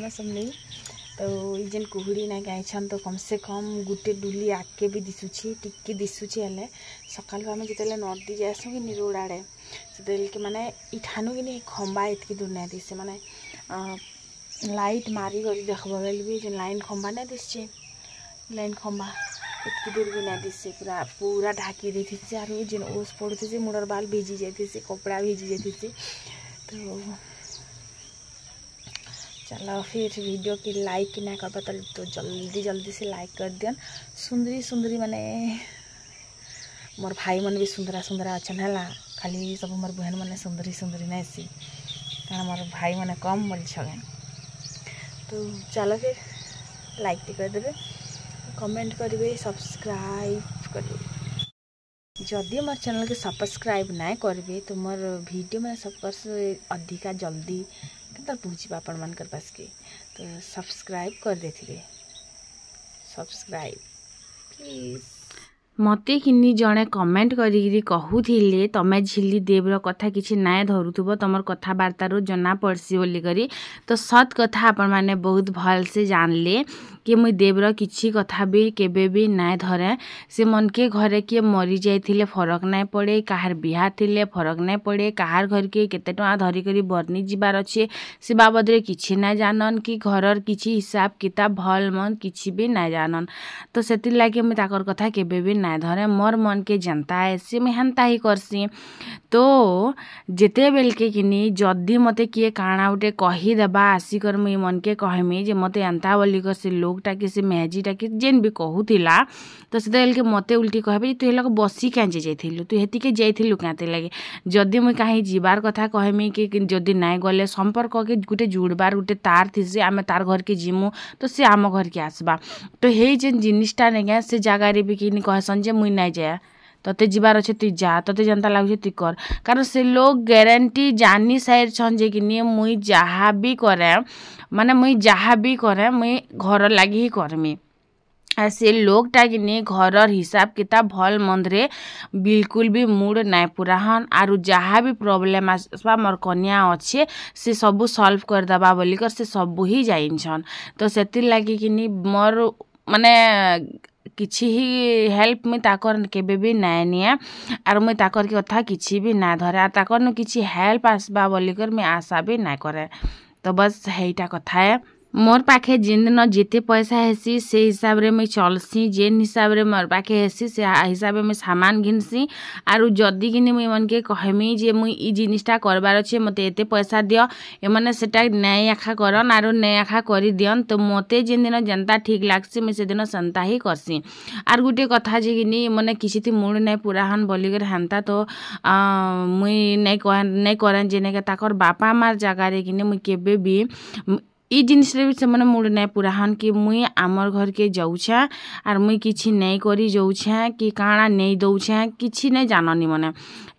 आम सब नहीं तो ये जेन कुहुड़ी ना गाइछन तो कम से कम गुटे डुली आगे भी दिशुची टिक्की दिशुची हेले सकाल आम जिते नदी जासु कि रोड आड़े से माने इठानु कि नहीं खंबा इतकी दूर नहीं दिशे माने लाइट मारी कर देखब बेल भी जो लाइन खंबा नहीं दिशे लाइन खंबा इतकी दूर भी नहीं दिशे पूरा पूरा ढाकी दी थी आर जेन ओस पड़ू थी मुडर बाल भिजी जाती कपड़ा भिजी जाती तो चलो फिर वीडियो की लाइक ना कर तो जल्दी जल्दी से लाइक कर दियन सुंदरी सुंदरी माने मोर भाई मन भी सुंदरा सुंदरा अच्छा है खाली सब मोर बहन मैंने सुंदरी सुंदरी नहीं सी कारण मोर भाई मैंने कम बोल छे तो चलो फिर लाइक टी कर देवे कमेंट करेंगे सब्सक्राइब करेंगे जदि मोर चैनल के सब्सक्राइब ना करेंगे तो मोर वीडियो मैंने सब अधिका जल्दी तो पहुँचवा आपण मान पास के तो सब्सक्राइब कर देथिबे सब्सक्राइब प्लीज मते किनी जणे कमेंट करी कहूथिले तमे झिल्ली देवर कथा किछि नाय धरुथुबो तमर कथाबार्ता रो जना पड़सी बोली करी तो सत कथा आपण माने बहुत भल से जानले कि मुई देवर किछि कथा भी केबे भी नाय धरे से मन के घरे के मरी जाइथिले फरक नाय पड़े काहार बिहा थिले फरक नाय पड़े काहार घर के केते टका धरी करी बरनी जिबार अछि से बाबद रे किछि नाय जानन कि घरर किछि हिसाब किताब भल मन किछि भी नाय जानन तो सेति लागे मुई ताकर कथा केबे भी नाय धरे मोर मन के जनता है से मैं हेन्ता ही करसी तो जेते बेल के किनी जदि मते किए काणा उठे कही देबा आसिकर मुई मन के कहमी जे मते एंता बोली कर से लोकटा कि से मेहजीटा कि जेन भी कहूथिला तो से बेल के मते उल्टी कहबे तू हेलक बसी कांजे जाइथिलु तू हेति के जाइथिलु काते लागे जदि मुई काहे जीवार कथा कहमी कि जदि नाय गले संपर्क के गुटे जुड़बार गुटे तार थिसे आमे तार घर के जिमु तो से आम घर के आसबा तो हे जेन जिनिसटा नेगा से जगह रे भी किनी कहसन जे मुई नाय जाए तते जीवार अच्छे तु जा तते जनता लागुचे तु कर कारण से लोग गारंटी जानी साइड छन जे कि नहीं मुई जहाँ भी करे माने मुई जहाँ भी करे मुई घर लगी ही करमी আর से लोकटा कि नहीं घरर हिसाब किताब भल मंदरे बिल्कुल भी मूड नाय पुराहन आरु जहाँ भी प्रॉब्लम आसबा मोर कन्या अच्छे से सबू सॉल्व कर दबा बोली कर से सबू ही जाइछन तो सेतिर लागी कि नहीं मोर माने किछि ही हेल्प मुई ताकर केबे भी नाय निया आर मुई ताकर के कथा किछि भी ना धरे आर ताकर न किछि हेल्प आसबा बोली कर मैं आशा भी ना करे तो बस हेइटा कथा है मोर पाखे जिन दिन जिते पैसा हेसी से हिसाब रे मैं चलसी जेन हिसाब रे मोर पाखे हेसी से हिसाब में सामान घिनसी आरु जदि कि मुई मन के कहमी जे मुई ई जिनिसटा करबार अच्छे मते एते पैसा दियो ए माने सेटा नाय आखा करन आरु नाय आखा करी दियन तो मते जिन दिन जनता ठीक लागसी मैं से दिन संता ही करसी आर गुटे कथा जे कि माने किछि मूड नाय पुराहन बोली कर हांता तो मुई नाय करन जेने के ताकर बापा मार जगह रे कि मुई केबे भी ई जिनिस रे भी से मने मूड नाय पुराहन कि मुई आमर घर के जाउछा आर मुई किछि नाय करी जाउछा कि काणा नै दउछा किछि नाय जाननी मने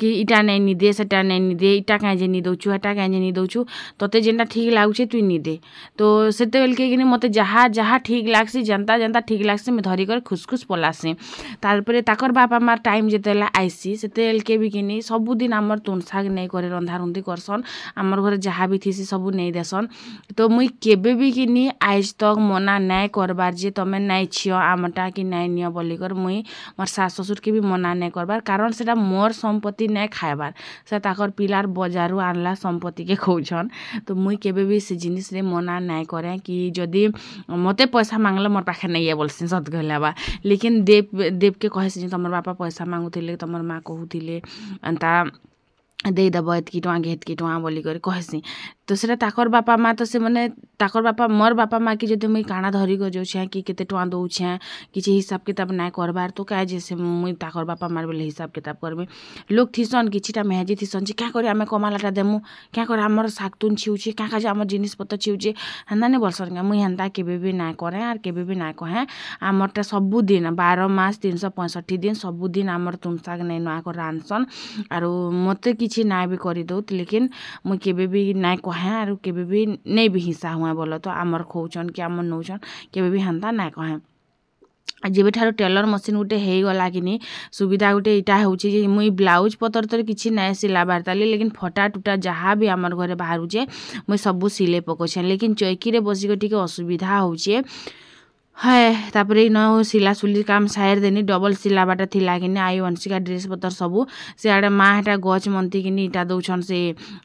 कि इटा नाय नि दे सेटा नाय नि दे इटा काहे जे नि दउछु हटा काहे जे नि दउछु तते जेनटा ठीक लागुछे तुई नि दे तो सेते बेल के कि मते जहाँ जहाँ ठीक लागसी जनता जनता ठीक लागसी मैं धरी कर खुसखुस पलासी तारपरे ताकर बापा मार टाइम जेतेला आइसी सेते बेल के भी कि सबु दिन आमर तुन साग नै करे रंधा रुंधी करसन आमर घर जहाँ भी थीसी सबु नै देसन तो मुई केबे भी कि आज तक मना नाय करबार जे तमे नाय छियो आमटा कि नाय नियो बोली कर मुई मोर सास ससुर के भी मना नाय करबार कारण सेटा मोर संपत्ति नाय खाइबार से ताकर पिलार बजारू आनला संपत्ति के खौछन तो मुई केबे भी से जिनिस रे मना नाय करे कि जदि मते पैसा मांगले मोर पाखे नाय बोलसिन सत कहलाबा लेकिन देव के कहे तमर बापा पैसा मांगुथिले तमर माँ कहूथिले अंता दे दब एतकी टଙ୍କା घेतकी टଙ୍କା बोली कर कहसी तो सेटा ताकर बापा माँ तो से माने ताकर बापा मोर बापा माँ की जदि मुई काणा धरी कर जाउछे कि केते टଙ୍କା दउछे किछि हिसाब किताब नाय करबार तो काहे जैसे मुई ताकर बापा मार बोले हिसाब किताब करबे लोग थिसन किछिटा मेहजी थिसन जे क्या करे आमे कमालाटा देमु क्या करे हमर सागतुन छिउछे क्या काजे हमर जिनिस पत्तर छिउछे हन्दा नै बोलसन मुई हन्दा केबे भी नाय करे आर केबे भी नाय कहे हमरटा सबु दिन 12 मास 365 दिन सबु दिन हमर तुम साग नै नुआ कर रानसन आरो मते किछि नाय भी करि दउ लेकिन मुई केबे भी नाय कहे आरो केबे भी नै भी हिस्सा हुआ बोलो तो आमर खौछन कि आमर नौछन केबे भी हन्ता नाय कहे जेबेठार टेलर मशीन गुटे हो गला कि सुविधा गुटे यहाँ हूँ मुई ब्लाउज पतर तो किसी ना सिलाबार ताली लेकिन फटा टुटा जहाँ भी आमर घरे बाहरुचे मुई सबू सिले पकोछे लेकिन चौकी बसिक टिके असुविधा होचे है तापरे इन सिला सुली काम साइड देनी डबल सिलाबाटा थिला कि आई वंशिका ड्रेस पतर सबू सियाड़े माँ हेटा गच मंती कि इटा दौन से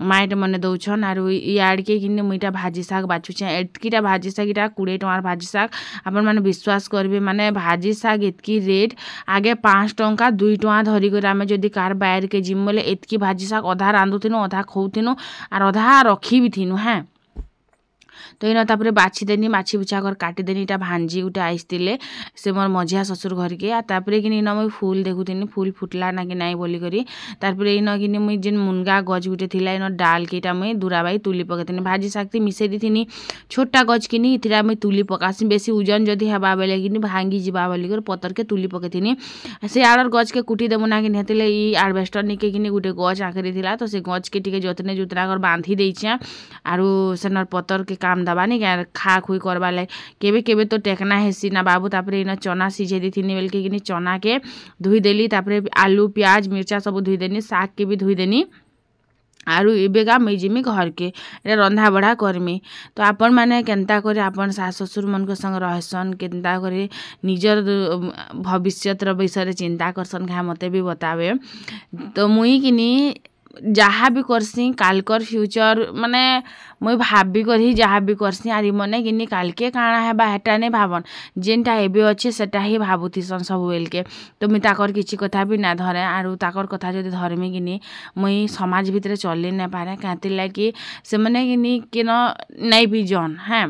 माएटे मने दौन आर इाड़के कि मुईटा भाजी शाग बाछुचे एतकीटा भाजी शाग इटा 20 टंकार भाजी शाग आपण मैंने विश्वास करेंगे माने भाजी शाग एतकी रेट आगे 5 टंका 2 टंका धरिक आम जदि कार बाहर के जिम बोले एतकी भाजी शाग अधा रांधुथिनु अधा खोउथिनु आर अधा रखी भी थिनु हाँ तो इन तापर बाछीदेनी बाछी बुछा कर काटिदेनी इटा भांजी गुटे आईसतिले से मोर मझिया ससुर घर के तापर कि इन मुई फूल देखुथिनी फूल फुटला ना कि नाई बोली करी तापर इन कि मुई जेन मुनगा गज गुटे थिला इन डाल के इटा मुई दूराबाई तुली पकेथिनी भाजी शागती मिसेई दिथिनी छोटा गज किनी इथिरा मुई तुली पकासी बेसी ओजन जदि हेबा बेले कि भांगी जिबा बोली कर पतर के तुली पकेथिनी से आड़र गज के कुटी देबु ना कि हेतिले ई आरबेस्टर निके कि गुटे गज आखरी थिला तो से गज के टिके जतने जुतरा कर बांधी देइछे आरु सेनर पतर के काम दबानी क्या खा खुई करवा लाग केबे केबे तो टेकना हेसी ना बाबू तापर इन चना सिझे दी थिनी बेल के चना के धुई देली तापर आलू प्याज मिर्चा सब धुई देनी साग के भी धुई देनी आरु एबेगा मुई जिमी घर के रंधा बढ़ा करमी तो आपण मैंने केन्ता करे आपण सास ससुर मन के संग रहसन केन्ता करे निजर भविष्यत विषय चिंता करसन क्या मते भी बतावे तो मुई किनी जहाँ भी करसी कालकर फ्यूचर माने मुई भाभी करी जहाँ भी करसी आरी मने कि कालके काଣା हेबा हेटा नहीं भावन जेनटा एबे अच्छे सेटा ही भावुथीसन सब बेल के तो मुई ताकर किसी कथा भी ना धरे आरु ताकर कथा जदि धरमी कि मुई समाज भितर चली ना पारे कहती लगी से मैंने कि नहीं भी जन हाँ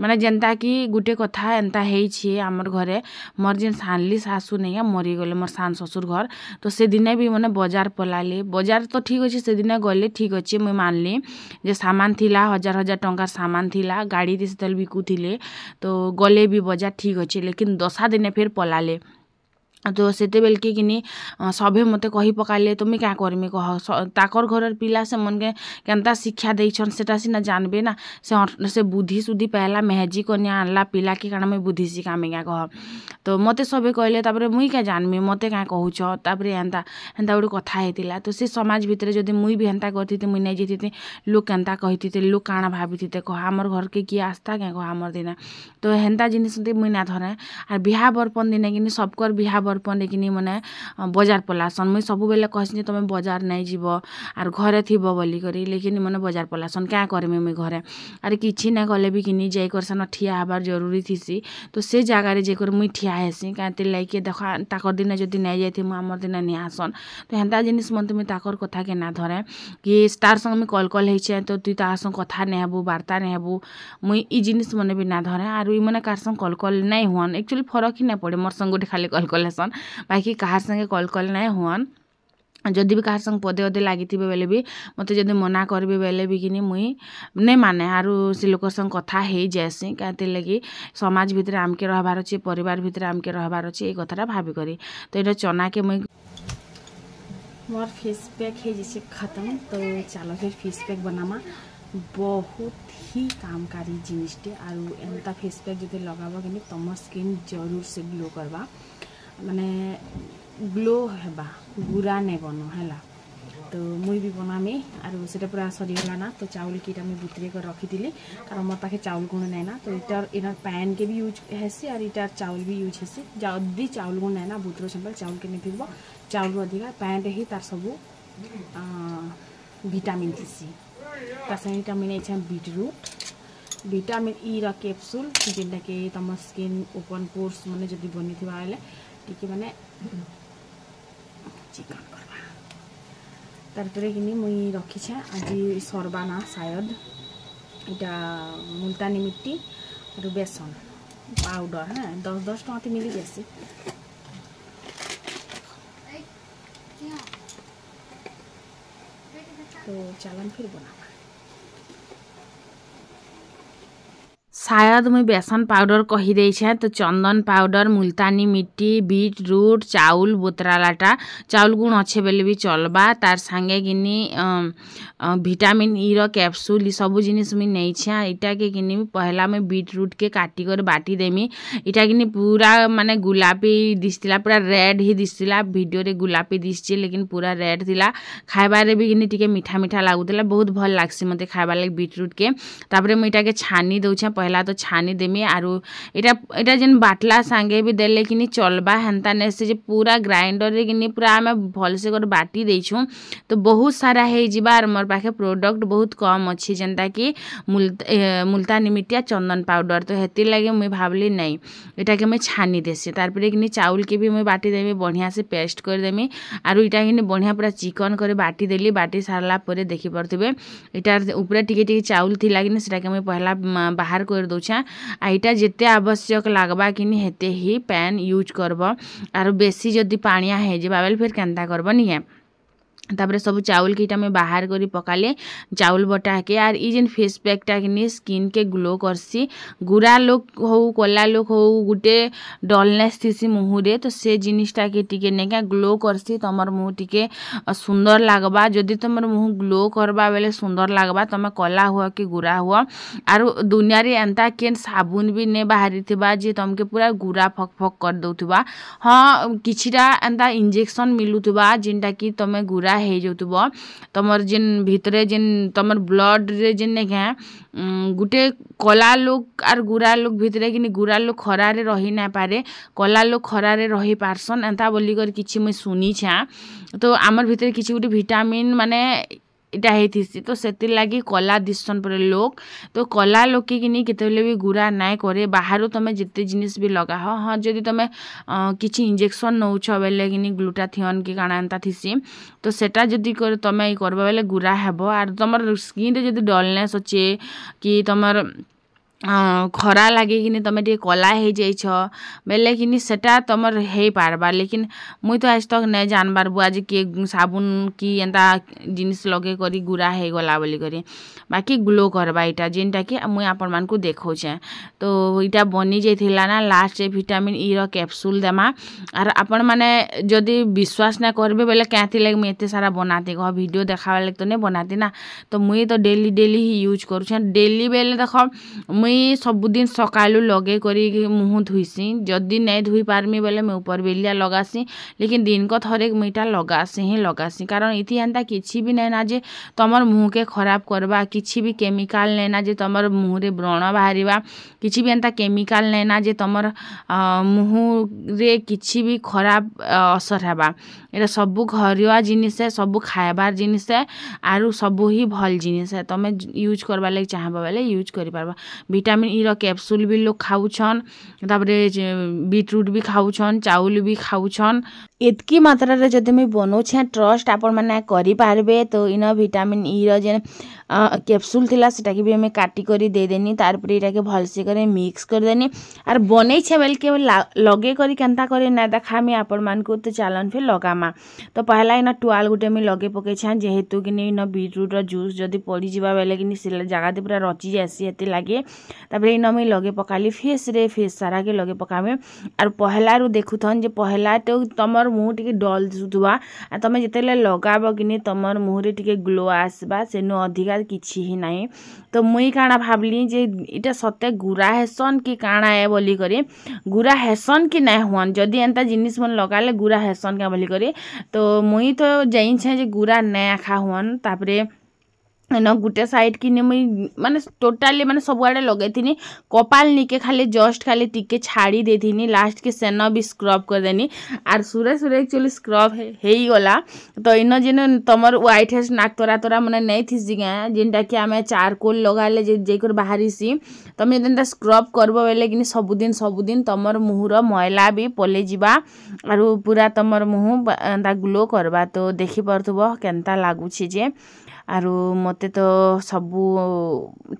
माने जेनता कि गुटे कथा एंता है आमर घरे मोर जेन सानली सासू नहीं मरी गले मोर सान ससुर घर तो से दिने भी मैंने बाजार पलाली बाजार तो ठीक अच्छे से दिने गले ठीक अच्छे मुई मानली जे सामान थिला 1000 टंकार सामान थिला गाड़ी से बिकुथिले तो गले भी बाजार ठीक अच्छे लेकिन 10 दिने फिर पलाले तो सेते बेल के कि सभे मते कही पकाले तुम क्या करमी कह ताकर घर पिला से मन के केनता शिक्षा देछन सेटा सिना जानबे ना से बुद्धि सुधी पहला मेहजी कन्या आनला पिला के कारण मुई बुद्धि शिखामी क्या कह तो मते सभे कहले तापर मुई क्या जानमी मते क्या कहूछ तापर एंता एंता गोटे कथा हेतिला तो से समाज भितर जदि मुई भी हेंता करती मुई नहीं जीती लोग केनता कही लोग काଣା भाभी कह आमर घर के किए आस्था क्या कह आमर दिन तो हेंता जिनिस मुई ना धरे आर बिहा बर्पन दिने कि सबकर बिहा बर्पन कि मैंने बजार पलासन मुई सब बेले कहसी तुम बजार नहीं जीव आर घरे थी बोली करी लेकिन मैंने बजार पलासन क्या करमी मुई घरे आर किसी ना कले भी कि जाकर सन ठिया हबार जरूरी थी तो से जगार जेकर मुई ठिया हेसी क्या लाइक देखा ताकर दिन जदि नहीं जाती आमर दिन नहीं आसन तो हेन्ता जिनिस मन मुई ताकर कथा के ना धरे कि तार संग मुई कल कल है तो तुई तार संग कथा नहीं हेबू वार्ता नहीं हेबू मुई ई जिनिस मने भी ना धरे आर मैंने कार संग कल कल नहीं हुअन एक्चुअली फरक ही नहीं पड़े मोर संग गोटे खाली कल कल हेसन बाकी कहार संगे कल कल नहीं हुअन जदि भी कहार संग पदे अदे लगी बेले भी मत जदि मना करेंगे बेले भी कि मुई नहीं माने आरु से लोक संग कथा हो जाएसी क्या लगी समाज भितर आमके रहबार अच्छे परिवार भितर आमके रहबार अच्छे ये कथाटा भाभी करी तो ये चना के मुई मोर फेस पैक है जैसे खत्म तो चलो फिर फेस पैक बनामा बहुत ही कामकारी जिनिसटे आरु एंता फेस पैक जदि लगाबो कि तुम स्किन जरूर से ग्लो करवा माने ग्लो हेबा गुरा नहीं बनो है तो मुई भी बनामी आरु से पूरा सरीगला ना तो चाउल कीटा मुई बुतरे कर रखी थी कारण मोर पाखे चाउल गुण नहीं ना तो इटार इनार पैन के भी यूज हेसी और इटार चाउल भी यूज हेसी जदि चाउल गुण नहीं ना बुतरो सिंपल चाउल के नहीं फिरब चाउल अधिका पैन ही तार सबू विटामिन थी तार मुझे इच्छा बीटरूट विटामिन ई रा कैप्सूल जेनटा कि तुम स्किन ओपन पोर्स मैंने जदि बनी थी टी मैंने चिकन करवा तारपरे कि मुई रखी आज सरबा ना शायद इटा मुल्तानी मिट्टी और बेसन पाउडर हाँ 10-10 टଙ୍କା मिली जासी तो चलन फिर बना शायद मुई बेसन पाउडर कही दे छे तो चंदन पाउडर मुल्तानी मिट्टी बीट रूट चाउल बोतरालाटा चाउल गुण अच्छे बेले भी चलबा तार संगे किनी विटामिन ई रो कैप्सूल सब जिनिस मुई नहीं छे इटा के किनी पहला मैं बीट रूट के काटी कर बाटी देमी इटा किनी पूरा माने गुलाबी दिसतिला पूरा रेड ही दिसतिला वीडियो रे गुलाबी दिसची लेकिन पूरा रेड थिला खाइबा रे भी किनी टिके मीठा मीठा लागुतिला बहुत भल लागसी मते खाइबा लाग बीट रूट के तापरे मुई इटा के छानी दउछे पहला तो छानी देमी आरु इटा जेन बाटला संगे भी देले किनी चलबा हेंता ने से जे पूरा ग्राइंडर रे किनी पूरा आमे भल से कर बाटी देइछु तो बहुत सारा हे जिबा और मोर पाखे प्रोडक्ट बहुत कम अछि जेंता कि मुल्तानी मिट्टी चंदन पाउडर तो हेति लागे मुई भाबली नहीं इटा के मैं छानी देसी तारपरे किनी चाउल के भी मैं बाटी देमी बढ़िया से पेस्ट कर देमी आरु इटा किनी बढ़िया पूरा चिकन करे बाटी देली बाटी सारला परे देखि परथिबे इटा ऊपर टिके टिके चाउल थिला किनी सेटा के मैं पहला बाहर कर दउछा आ इटा जेते आवश्यक लागबा किनी हेते ही पैन यूज करबो आरो बेसी जदी पानिया हे जेबा बेल फिर केनता करबो नहीं तापरे सब चाउल के में बाहर करी पकाले चाउल बटा के आर ई जेन फेस पैक टा किनी स्किन के ग्लो करसी गुरा लोक हो कोला लोक हो गुटे डलनेस थिसी मुहुरे तो से जिनिसटा के टिके नेका ग्लो करसी तमर मुह टिके सुंदर लागबा जदी तमर मुह ग्लो करबा बेले सुंदर लागबा तमे कोला हुआ कि गुरा हुआ आरो दुनिया रे एंता केन साबुन भी ने बाहरी थिबा जे तमके पूरा गुरा फक फक कर दउथिबा हां किछिटा एंता इंजेक्शन मिलुथिबा जिनटा कि तमे गुरा हे जोतबो तमर जिन भितरे जिन तमर ब्लड रे जिन ने के गुटे कला लोक आर गुरा लोक भितरे कि गुरा लोक खरा रे रही ना पारे कला लोक खरा रे रही पारसन एंता बोली कर किछि मैं सुनी छा तो आमर भितरे किछि गुटे विटामिन माने इटा हेथिसी तो सेतिर लागी कला दिसन पर लोक तो कला लोक कि किनी केतेले भी गुरा नाय करे बाहरु तमे जिते जिनिस भी लगा हो हां जदी तमे किछि इंजेक्शन नौ छ बेले किनी ग्लूटाथियन की काना एंता थिसी तो सेटा जदी कर तमे करबा बेले गुरा हेबो आर तमर स्किन रे जदी डलनेस अछि कि तमर खरा लगे कि तमे टे कला हे जाई छ बेले कि सेटा तमर हे पारबा लेकिन मुई तो आज तक नहीं जानबार बुआ जे के साबुन की एंता जिनिस लगे करी गुरा हे गला बोली करी बाकी ग्लो करबा इटा जिनटा कि मुई आपन मान को देखौ छे तो इटा बनी जाइथिला ना लास्ट विटामिन ई रो कैप्सूल देमा और आपन माने जदी विश्वास ना करबे बेले कहती लाग मैं एते सारा बनाते कह वीडियो देखावा लाग तो नहीं बनाती ना तो मुई तो डेली ही यूज करू छे डेली बेले देखो मुई सबुदिन सकालू लगे करी मुह धुईसी जदि नहीं धुई पारमी बेले मैं ऊपर बेलिया लगासी लेकिन दिन को थरे मुईटा लगासी ही लगासी कारण इति एंता किछि भी नहीं ना जे तमर मुह के खराब करबा किछि भी केमिकल नहीं ना जे तमर मुह रे व्रण बाहरिबा किछि भी एंता केमिकल नहीं ना जे तमर मुह रे किछि भी खराब असर हेबा एटा सब घरिया जिनिस है सब खाइबार जिनिस है आरु सब ही भल जिनिस है तमे यूज करबा लागि चाहबा बेले यूज करि पारबा विटामिन ई रो कैप्सूल भी लोग खाउछन तापरे बीटरूट भी खाउछन चाउल भी खाउछन एतकी मात्रा रे जदि मैं बनो छे ट्रस्ट आपन माने करि पारबे तो in vitamin E row J capsule थिला सेटा के भी हमें काटी करी दे देनी तार पर इटा के भल से करे मिक्स कर देनी और बनै छे बेल के लगे करी केनता करे ना देखा मैं आपन मान को तो चालन फिर लगामा तो पहला इना टुआल गुटे में लगे पके छे जेहेतु कि न बीटरूट रो जूस जदि पड़ी जिबा बेले कि से जगह दे पूरा रची जासी एते लागे तापरे इन में लगे पकाली फेस सारा के लगे पकामे और पहला रु देखुथन जे पहला तो तमर मुह टिके डल दिसुथबा आ तमे जेतेले लगाबो कि तमर मुह रे टिके ग्लो आसबा सेनो अधिकार किछि ही नाही तो मुई काना भाबली जे इटा सत्य गुरा हेसन कि काना है बोली करे गुरा हेसन कि नहीं हुन जदि एंता जिनिस मन लगाले गुरा हेसन का बोली करे तो मुई तो जाइन छे जे गुरा नहीं खा हुन तापरे न गुटे साइड कि मुई माने टोटाली माने सब आड़े लगैथिनी कपाल निके खाली जस्ट खाली टिके छाड़ी देथिनी लास्ट के सेना भी स्क्रब कर देनी आर सुरे एक्चुअली स्क्रब हेई गला तो इन जेन तमर व्हाइट हेड्स नाक तोरा माने नहीं थिसी गे जेनटा कि आमे चारकोल लगाले जे कर बाहरीसी तमे जेनटा स्क्रब करबो बेले कि सबुदिन तमर मुहर मैला भी पले जिबा आरो पूरा तमर मुह दा ग्लो करबा तो देखि परथबो केनता लागुछि जे आरो मते तो सबू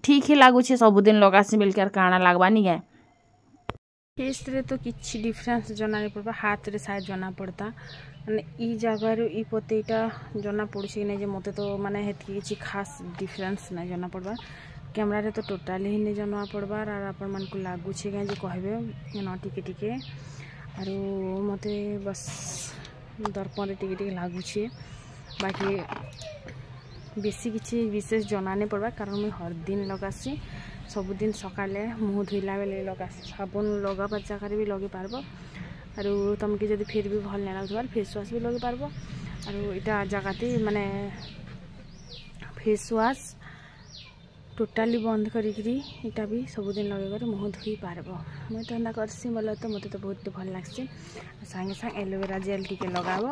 ठीक ही लागुछे सबुदिन लगासी बेलकार काना लागबा नि गे फेस रे तो किछि डिफरेंस जना नहीं पड़बा हाथ रे शायद जना पड़ता माने ई जगह रे ई पतेटा जना पड़छि नै जे मते तो माने हेतकी किछि खास डिफरेंस नै जना पड़बा कैमरा रे तो टोटाली ही नहीं जाना पड़बार और आपण मन को लागुछे के जे कहबे न टिके टिके आरो मते बस दर्पण रे टिके टिके लागुछे बाकी बेसी किसी विशेष जना नहीं पड़वा कारण मुझे हर दिन लगासी सबुदिन सकाले मुँह धोला बेले लगासी साबुन लगा जगह भी लगे पार्ब आरो तुमके जब फिर भी भल नहीं लगुवा फेस वाश भी लगे पार्ब आरो इटा जगह माने फेस वाश टोटाली बंद करी इटा भी सबुदिन लगे मुँह धोई पार्ब मुझे तो एंता करसी बोले तो मत तो बहुत भल लगसी सांगे सांगे एलोवेरा जेल टिके लगाब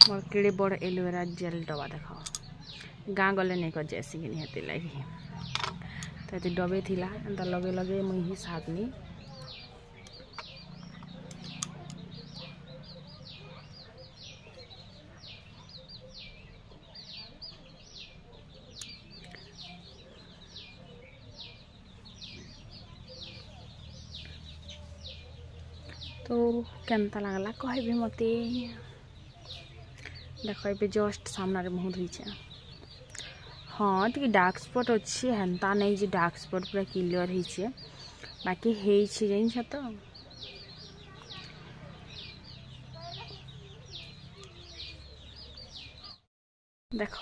मोर केड़े बड़ एलोवेरा जेल डबा देख गाँ गले नहीं कर जैसी कि निहती लगी तो ये डबे थिला एंता लगे लगे मुई ही साधनी तो केनता लगला कहबे मते देख ए जस्ट सामने मुँह धोईचे हाँ टी डार्क स्पॉट अच्छी हेन्ता नहीं जे डार्क स्पॉट पूरा क्लियर होइछे बाकी हेइछे जानिछ तो देख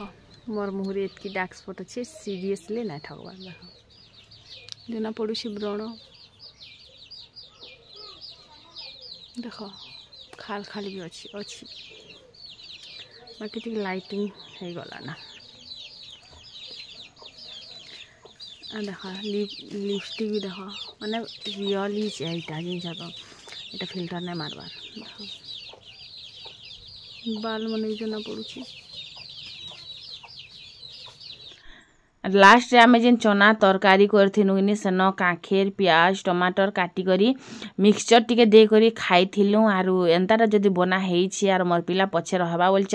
मोर मुँह रे एतकी डार्क स्पॉट अच्छे सीरियसली ना ठगबार देख जना पड़ुछि व्रण देख खाल खाली भी अच्छी अच्छी बाकी टी लाइटिंग हो गला ना देख लिपस्टिक भी देख माने रियली यहाँ जिन तो ये फिल्टर नहीं मारबार बाल मन भी जना पड़ुछि लास्ट आम जेन चना तरकारी करथिनु कि सेन काखेर प्याज टमाटर काटिकरी मिक्सचर टिके देकरी खाइथिलु आरु एंताटा जदि बना हेइछि आर मोर पिला पछे रहबा बोलछ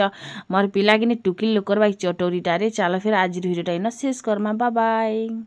मोर पिला किनी टुकिल लोकर बाई चटोरीटारे चलो फिर आज भिडियोटा इन शेष करमा बाय बाय।